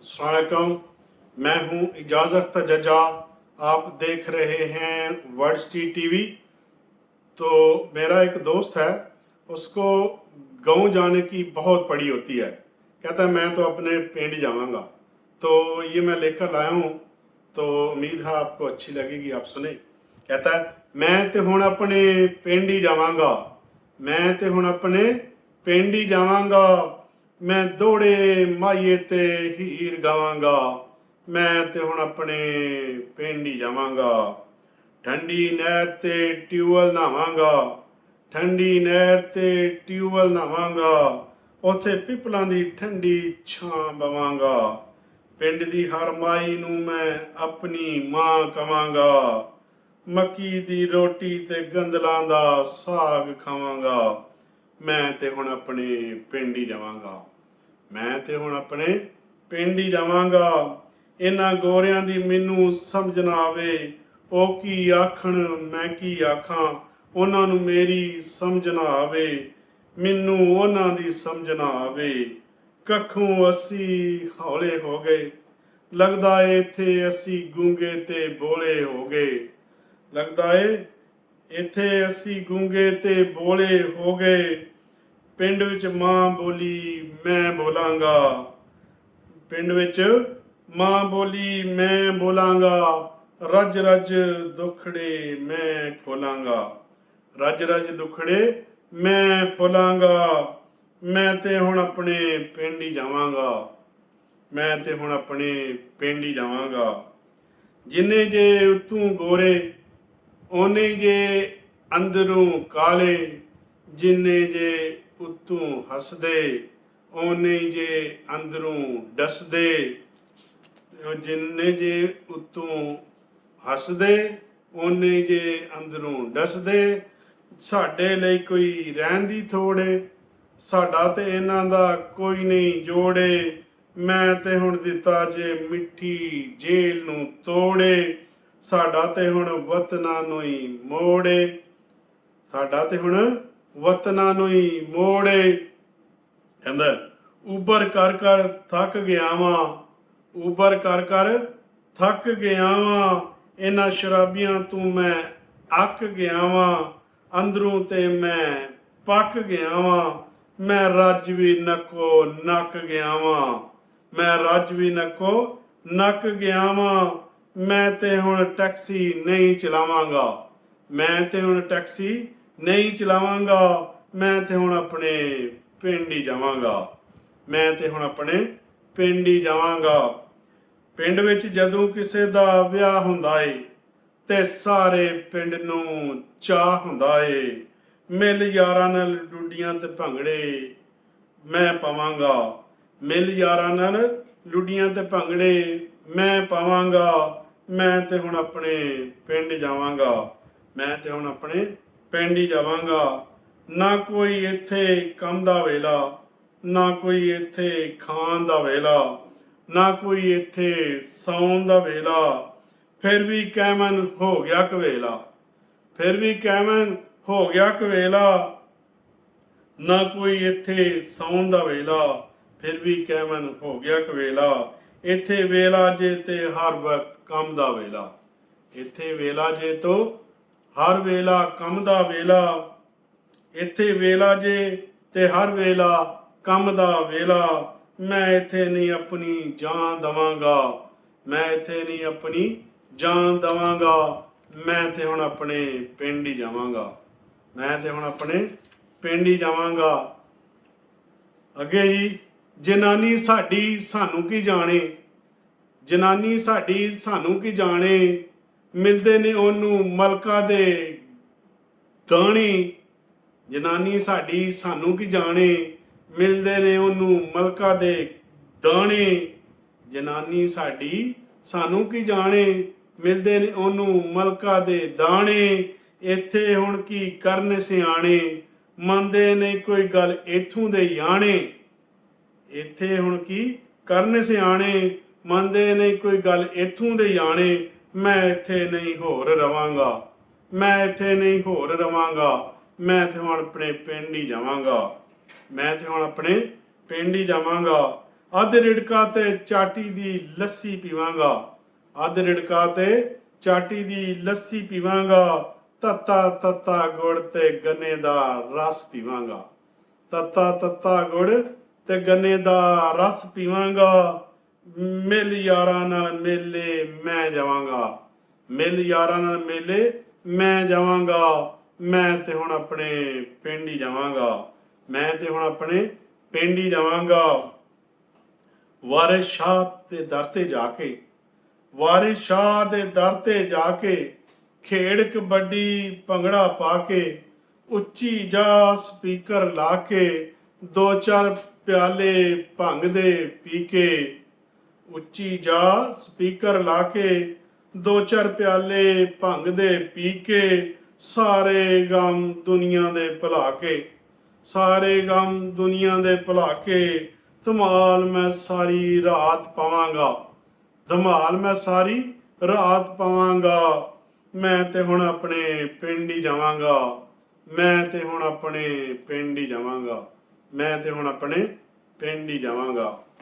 अस्सलाम वालेकुम। मैं हूं इजाज़ अख्तर जजा। आप देख रहे हैं वर्ड स्ट्रीट टीवी। तो मेरा एक दोस्त है, उसको गांव जाने की बहुत पड़ी होती है। कहता है मैं तो अपने पिंड जाऊंगा। तो ये मैं लेकर लाया हूँ, तो उम्मीद है आपको अच्छी लगेगी, आप सुने। कहता है मैं तो हुण अपने पिंड ही जावांगा, मैं तो हुण अपने पिंड ही जावांगा, मैं दौड़े माहिए ते हीर गावांगा, मैं तो हुण अपने पिंड ही जावांगा, ठंडी नहर ते ट्यूबवैल नहावांगा, ठंडी नहर ते ट्यूबवैल नहावांगा, ਉੱਥੇ ਪਿੱਪਲਾਂ ਦੀ ਠੰਡੀ ਛਾਂ ਬਵਾਂਗਾ, ਪਿੰਡ ਦੀ ਹਰ ਮਾਈ ਨੂੰ ਮੈਂ ਆਪਣੀ ਮਾਂ ਕਵਾਂਗਾ, ਮੱਕੀ ਦੀ ਰੋਟੀ ਤੇ ਗੰਦਲਾਂ ਦਾ ਸਾਗ ਖਾਵਾਂਗਾ, ਮੈਂ ਤੇ ਹੁਣ ਆਪਣੇ ਪਿੰਡ ਹੀ ਜਾਵਾਂਗਾ, ਮੈਂ ਤੇ ਹੁਣ ਆਪਣੇ ਪਿੰਡ ਹੀ ਜਾਵਾਂਗਾ। ਇਹਨਾਂ ਗੋਰਿਆਂ ਦੀ ਮੈਨੂੰ ਸਮਝ ਨਾ ਆਵੇ, ਉਹ ਕੀ ਆਖਣ ਮੈਂ ਕੀ ਆਖਾਂ, ਉਹਨਾਂ ਨੂੰ ਮੇਰੀ ਸਮਝ ਨਾ ਆਵੇ, ਮੈਨੂੰ ਉਹਨਾਂ ਦੀ ਸਮਝ ਨਾ ਆਵੇ। ਕੱਖੋਂ ਅਸੀਂ ਹੌਲੇ ਹੋ ਗਏ, ਲੱਗਦਾ ਏ ਇੱਥੇ ਅਸੀਂ ਗੂੰਗੇ ਤੇ ਬੋਲੇ ਹੋ ਗਏ, ਲੱਗਦਾ ਏ ਇੱਥੇ ਅਸੀਂ ਗੂੰਗੇ ਤੇ ਬੋਲੇ ਹੋ ਗਏ। ਪਿੰਡ ਵਿੱਚ ਮਾਂ ਬੋਲੀ ਮੈਂ ਬੋਲਾਂਗਾ, ਪਿੰਡ ਵਿੱਚ ਮਾਂ ਬੋਲੀ ਮੈਂ ਬੋਲਾਂਗਾ, ਰੱਜ ਰੱਜ ਦੁੱਖੜੇ ਮੈਂ ਖੋਲਾਂਗਾ, ਰੱਜ ਰੱਜ ਦੁੱਖੜੇ ਮੈਂ ਫੋਲਾਂਗਾ, ਮੈਂ ਤੇ ਹੁਣ ਆਪਣੇ ਪਿੰਡ ਹੀ ਜਾਵਾਂਗਾ, ਮੈਂ ਤੇ ਹੁਣ ਆਪਣੇ ਪਿੰਡ ਹੀ ਜਾਵਾਂਗਾ। ਜਿੰਨੇ ਜੇ ਉਤੋਂ ਗੋਰੇ ਓਨੇ ਜੇ ਅੰਦਰੋਂ ਕਾਲੇ, ਜਿੰਨੇ ਜੇ ਉਤੋਂ ਹੱਸਦੇ ਓਨੇ ਜੇ ਅੰਦਰੋਂ ਡਸਦੇ, ਜਿੰਨੇ ਜੇ ਉਤੋਂ ਹੱਸਦੇ ਓਨੇ ਜੇ ਅੰਦਰੋਂ ਡਸਦੇ। ਸਾਡੇ ਲਈ ਕੋਈ ਰਹਿਣ ਦੀ ਥੋੜ ਏ, ਸਾਡਾ ਤੇ ਇਹਨਾਂ ਦਾ ਕੋਈ ਨਹੀਂ ਜੋੜੇ, ਮੈਂ ਤੇ ਹੁਣ ਦਿੱਤਾ ਜੇ ਮਿੱਠੀ ਜੇਲ੍ਹ ਨੂੰ ਤੋੜੇ, ਸਾਡਾ ਤੇ ਹੁਣ ਵਤਨਾਂ ਨੂੰ ਹੀ ਮੋੜੇ, ਸਾਡਾ ਤੇ ਹੁਣ ਵਤਨਾਂ ਨੂੰ ਹੀ ਮੋੜੇ। ਕਹਿੰਦਾ ਉਬਰ ਕਰ ਕਰ ਥੱਕ ਗਿਆ ਵਾਂ, ਉਬਰ ਕਰ ਕਰ ਥੱਕ ਗਿਆ ਵਾਂ, ਇਹਨਾਂ ਸ਼ਰਾਬੀਆਂ ਤੂੰ ਮੈਂ ਅੱਕ ਗਿਆ ਵਾਂ, ਅੰਦਰੋਂ ਤੇ ਮੈਂ ਪੱਕ ਗਿਆ ਵਾਂ, ਮੈਂ ਰੱਜ ਵੀ ਨੱਕੋ ਨੱਕ ਗਿਆ ਵਾਂ, ਮੈਂ ਰੱਜ ਵੀ ਨੱਕੋ ਨੱਕ ਗਿਆ ਵਾਂ, ਮੈਂ ਤੇ ਹੁਣ ਟੈਕਸੀ ਨਹੀਂ ਚਲਾਵਾਂਗਾ, ਮੈਂ ਤੇ ਹੁਣ ਟੈਕਸੀ ਨਹੀਂ ਚਲਾਵਾਂਗਾ, ਮੈਂ ਤੇ ਹੁਣ ਆਪਣੇ ਪਿੰਡ ਹੀ ਜਾਵਾਂਗਾ, ਮੈਂ ਤੇ ਹੁਣ ਆਪਣੇ ਪਿੰਡ ਹੀ ਜਾਵਾਂਗਾ। ਪਿੰਡ ਵਿੱਚ ਜਦੋਂ ਕਿਸੇ ਦਾ ਵਿਆਹ ਹੁੰਦਾ ਏ ਤੇ ਸਾਰੇ ਪਿੰਡ ਨੂੰ ਚਾਅ ਹੁੰਦਾ ਏ, ਮਿਲ ਯਾਰਾਂ ਨਾਲ ਲੁੱਡੀਆਂ ਤੇ ਭੰਗੜੇ ਮੈਂ ਪਾਵਾਂਗਾ, ਮਿਲ ਯਾਰਾਂ ਨਾਲ ਲੁੱਡੀਆਂ ਤੇ ਭੰਗੜੇ ਮੈਂ ਪਾਵਾਂਗਾ, ਮੈਂ ਤੇ ਹੁਣ ਆਪਣੇ ਪਿੰਡ ਜਾਵਾਂਗਾ, ਮੈਂ ਤੇ ਹੁਣ ਆਪਣੇ ਪਿੰਡ ਹੀ ਜਾਵਾਂਗਾ। ਨਾ ਕੋਈ ਇੱਥੇ ਕੰਮ ਦਾ ਵੇਲਾ, ਨਾ ਕੋਈ ਇੱਥੇ ਖਾਣ ਦਾ ਵੇਲਾ, ਨਾ ਕੋਈ ਇੱਥੇ ਸੌਣ ਦਾ ਵੇਲਾ, ਫਿਰ ਵੀ ਕਹਿਮਨ ਹੋ ਗਿਆ ਕਵੇਲਾ, ਫਿਰ ਵੀ ਕਹਿਮਨ ਹੋ ਗਿਆ ਕਵੇਲਾ, ਨਾ ਕੋਈ ਇੱਥੇ ਸੌਣ ਦਾ ਵੇਲਾ, ਫਿਰ ਵੀ ਕਹਿਮਨ ਹੋ ਗਿਆ ਕਵੇਲਾ। ਇੱਥੇ ਵੇਲਾ ਜੇ ਤੇ ਹਰ ਵਕਤ ਕੰਮ ਦਾ ਵੇਲਾ, ਇੱਥੇ ਵੇਲਾ ਜੇ ਤੋਂ ਹਰ ਵੇਲਾ ਕੰਮ ਦਾ ਵੇਲਾ, ਇੱਥੇ ਵੇਲਾ ਜੇ ਤੇ ਹਰ ਵੇਲਾ ਕੰਮ ਦਾ ਵੇਲਾ, ਮੈਂ ਇੱਥੇ ਨਹੀਂ ਆਪਣੀ ਜਾਨ ਦਵਾਂਗਾ, ਮੈਂ ਇੱਥੇ ਨਹੀਂ ਆਪਣੀ ਜਾਨ ਦਵਾਂਗਾ, ਮੈਂ ਤੇ ਹੁਣ ਆਪਣੇ ਪਿੰਡ ਹੀ ਜਾਵਾਂਗਾ, ਮੈਂ ਤੇ ਹੁਣ ਆਪਣੇ ਪਿੰਡ ਹੀ ਜਾਵਾਂਗਾ। ਅੱਗੇ ਹੀ ਜਨਾਨੀ ਸਾਡੀ ਸਾਨੂੰ ਕੀ ਜਾਣੇ, ਜਨਾਨੀ ਸਾਡੀ ਸਾਨੂੰ ਕੀ ਜਾਣੇ, ਮਿਲਦੇ ਨੇ ਉਹਨੂੰ ਮਲਕਾ ਦੇ ਦਾਣੇ, ਜਨਾਨੀ ਸਾਡੀ ਸਾਨੂੰ ਕੀ ਜਾਣੇ, ਮਿਲਦੇ ਨੇ ਉਹਨੂੰ ਮਲਕਾ ਦੇ ਦਾਣੇ, ਜਨਾਨੀ ਸਾਡੀ ਸਾਨੂੰ ਕੀ ਜਾਣੇ, ਮਿਲਦੇ ਨੇ ਉਹਨੂੰ ਮਲਕਾ ਦੇ ਦਾਣੇ। ਇੱਥੇ ਹੁਣ ਕੀ ਕਰਨ ਸਿਆਣੇ, ਮੰਨਦੇ ਨਹੀਂ ਕੋਈ ਗੱਲ ਇੱਥੋਂ ਦੇ ਯਾਣੇ, ਇੱਥੇ ਹੁਣ ਕੀ ਕਰਨ ਸਿਆਣੇ, ਮੰਨਦੇ ਨਹੀਂ ਕੋਈ ਗੱਲ ਇੱਥੋਂ ਦੇ ਯਾਣੇ, ਮੈਂ ਇੱਥੇ ਨਹੀਂ ਹੋਰ ਰਵਾਂਗਾ, ਮੈਂ ਇੱਥੇ ਨਹੀਂ ਹੋਰ ਰਵਾਂਗਾ, ਮੈਂ ਤੇ ਹੁਣ ਆਪਣੇ ਪਿੰਡ ਹੀ ਜਾਵਾਂਗਾ, ਮੈਂ ਤੇ ਹੁਣ ਆਪਣੇ ਪਿੰਡ ਹੀ ਜਾਵਾਂਗਾ। ਅੱਧ ਰਿੜਕਾ ਤੇ ਚਾਟੀ ਦੀ ਲੱਸੀ ਪੀਵਾਂਗਾ, ਅੱਧ ਰਿੜਕਾ ਤੇ ਚਾਟੀ ਦੀ ਲੱਸੀ ਪੀਵਾਂਗਾ, ਤੱਤਾ ਤੱਤਾ ਗੁੜ ਤੇ ਗੰਨੇ ਦਾ ਰਸ ਪੀਵਾਂਗਾ, ਤੱਤਾ ਤੱਤਾ ਗੁੜ ਤੇ ਗੰਨੇ ਦਾ ਰਸ ਪੀਵਾਂਗਾ। ਮਿਲ ਯਾਰਾਂ ਨਾਲ ਮੇਲੇ ਮੈਂ ਜਾਵਾਂਗਾ, ਮਿਲ ਯਾਰਾਂ ਨਾਲ ਮੇਲੇ ਮੈਂ ਜਾਵਾਂਗਾ। ਮੈਂ ਤੇ ਹੁਣ ਆਪਣੇ ਪਿੰਡ ਹੀ ਜਾਵਾਂਗਾ, ਮੈਂ ਤੇ ਹੁਣ ਆਪਣੇ ਪਿੰਡ ਹੀ ਜਾਵਾਂਗਾ। ਵਾਰਿਸ ਸ਼ਾਹ ਦੇ ਦਰ ਤੇ ਜਾ ਕੇ, ਵਾਰਿਸ ਸ਼ਾਹ ਦੇ ਦਰ ਤੇ ਜਾ ਕੇ, ਖੇਡ ਕਬੱਡੀ ਭੰਗੜਾ ਪਾ ਕੇ, ਉੱਚੀ ਜਾ ਸਪੀਕਰ ਲਾ ਕੇ, ਦੋ ਚਾਰ ਪਿਆਲੇ ਭੰਗ ਦੇ ਪੀ ਕੇ, ਉੱਚੀ ਜਾ ਸਪੀਕਰ ਲਾ ਕੇ, ਦੋ ਚਾਰ ਪਿਆਲੇ ਭੰਗ ਦੇ ਪੀ ਕੇ, ਸਾਰੇ ਗਮ ਦੁਨੀਆ ਦੇ ਭੁਲਾ ਕੇ, ਸਾਰੇ ਗਮ ਦੁਨੀਆ ਦੇ ਭੁਲਾ ਕੇ, ਧਮਾਲ ਮੈਂ ਸਾਰੀ ਰਾਤ ਪਾਵਾਂਗਾ, ਧਮਾਲ ਮੈਂ ਸਾਰੀ ਰਾਤ ਪਾਵਾਂਗਾ। ਮੈਂ ਤੇ ਹੁਣ ਆਪਣੇ ਪਿੰਡ ਹੀ ਜਾਵਾਂਗਾ, ਮੈਂ ਤੇ ਹੁਣ ਆਪਣੇ ਪਿੰਡ ਹੀ ਜਾਵਾਂਗਾ, ਮੈਂ ਤੇ ਹੁਣ ਆਪਣੇ ਪਿੰਡ ਹੀ ਜਾਵਾਂਗਾ।